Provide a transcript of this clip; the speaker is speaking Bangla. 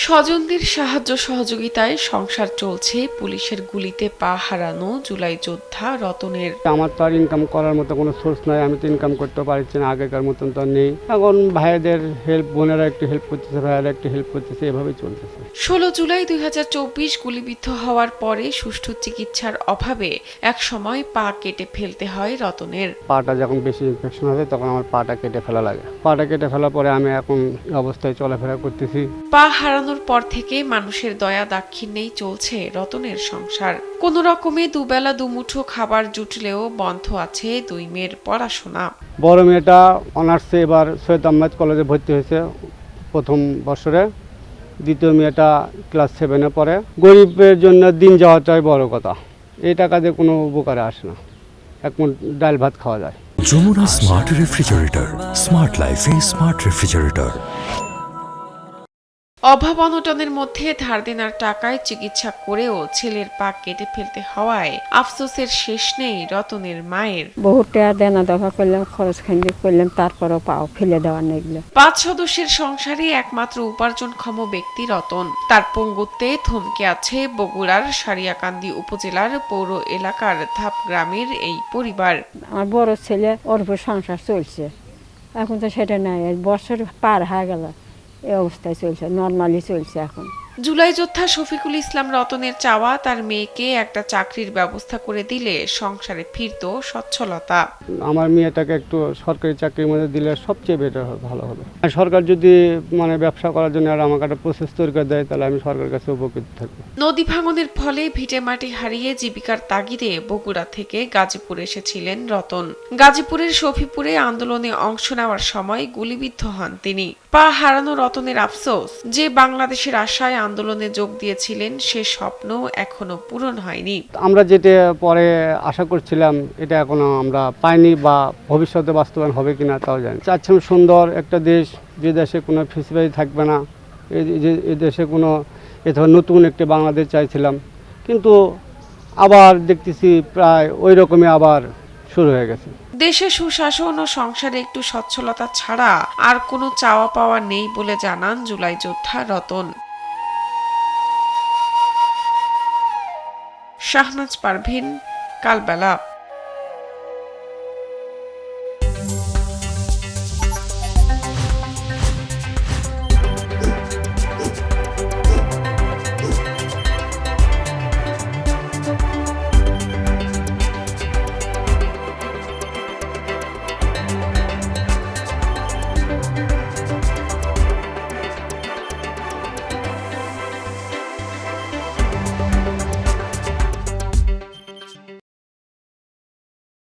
স্বজনদের সাহায্য সহযোগিতায় সংসার চলছে। পুলিশের গুলিতে পা হারানো জুলাই যোদ্ধা রতনের। আমার তো আর ইনকাম করার মতো কোনো সোর্স নাই, আমি তো ইনকাম করতে পারছি না, আগেকার মতন তো আর নেই। এখন ভাইদের হেল্প, বোনেরা একটু হেল্প করতেছে, ভাইয়েরা একটু হেল্প করতেছে, এভাবেই চলতেছে। 16 জুলাই 2024 গুলিবিদ্ধ হওয়ার পরে সুষ্ঠু চিকিৎসার অভাবে একসময় পা কেটে ফেলতে হয় রতনের। পাটা যখন বেশি ইনফেকশন হবে তখন আমার পাটা কেটে ফেলা লাগে। পাটা কেটে ফেলার পরে আমি এখন এই অবস্থায় চলাফেরা করতেছি। পা হারানোর পর থেকে মানুষের দয়া দাক্ষিণ্যেই চলছে রতনের সংসার। কোনো রকমে দুবেলা দুমুঠো খাবার জুটলেও বন্ধ আছে 2 মেয়ের পড়াশোনা। বড় মেয়েটা অনার্সে এবার সৈয়দ আহমেদ কলেজে ভর্তি হয়েছে প্রথম বছরে, দ্বিতীয় মেয়েটা ক্লাস 7-এ পড়ে। গরিবের জন্য দিন যাওয়াটাই বড় কথা, এই টাকা দিয়ে কোনো উপকারে আসে না, এক মুঠ ডাল ভাত খাওয়া যায়। যমুনা স্মার্ট রেফ্রিজারেটর, স্মার্ট লাইফে স্মার্ট রেফ্রিজারেটর। অভাব অনটনের মধ্যে ধার দেনার টাকায় চিকিৎসা করেও ছেলের পা কেটে ফেলতে হওয়ায় আফসোসের শেষ নেই রতনের মায়ের। বহু টাকা দেনা দফা করলাম, খরচ খান্ডি করলাম, তারপরও পাও ফেলে দেওয়া নেগলো। 5 সদস্যের সংসারে একমাত্র উপার্জনক্ষম ব্যক্তি রতন। তার পঙ্গুত্বে থমকে আছে বগুড়ার সারিয়াকান্দি উপজেলার পৌর এলাকার ধাপ গ্রামের এই পরিবার। আমার বড় ছেলে ওর উপর সংসার চলছে, এখন তো সেটা নাই, বছর পার হয়ে গেল, এই অবস্থায় চলছে, নর্মালি চলছে এখন। জুলাই যোদ্ধা শফিকুল ইসলাম রতনের চাওয়া তার মেয়েকে একটা চাকরির ব্যবস্থা করে দিলে সংসারে ফিরত সচ্ছলতা। আমার মেয়েটাকে একটু সরকারি চাকরির মধ্যে দিলে সবচেয়ে বেটার ভালো হবে। আর সরকার যদি ব্যবসা করার জন্য আর আমাকে একটা প্রসেস তৈরি করে দেয়, তাহলে আমি সরকারের কাছে উপকৃত থাকবো। নদী ভাঙনের ফলে ভিটেমাটি হারিয়ে জীবিকার তাগিদে বগুড়া থেকে গাজীপুর এসেছিলেন রতন। গাজীপুরের শফিপুরে আন্দোলনে অংশ নেওয়ার সময় গুলিবিদ্ধ হন তিনি। পা হারানো রতনের আফসোস, যে বাংলাদেশের আশায় আন্দোলনে যোগ দিয়েছিলেন সে স্বপ্ন এখনো পূরণ হয়নি। আমরা যেটা পরে আশা করছিলাম এটা এখনো আমরা পাইনি, বা ভবিষ্যতে বাস্তবায়ন হবে কিনা তাও জানি। চাচ্ছিলাম সুন্দর একটা দেশ, যে দেশে কোনো ফেসিবাজি থাকবে না, এই দেশে কোনো নতুন একটি বাংলাদেশ চাইছিলাম, কিন্তু আবার দেখতেছি প্রায় ওই রকমই আবার শুরু হয়ে গেছে। দেশে সুশাসন ও সংসারে একটু সচ্ছলতা ছাড়া আর কোনো চাওয়া পাওয়া নেই বলে জানান জুলাই যোদ্ধা রতন। শাহনাজ পারভীন, কালবেলা।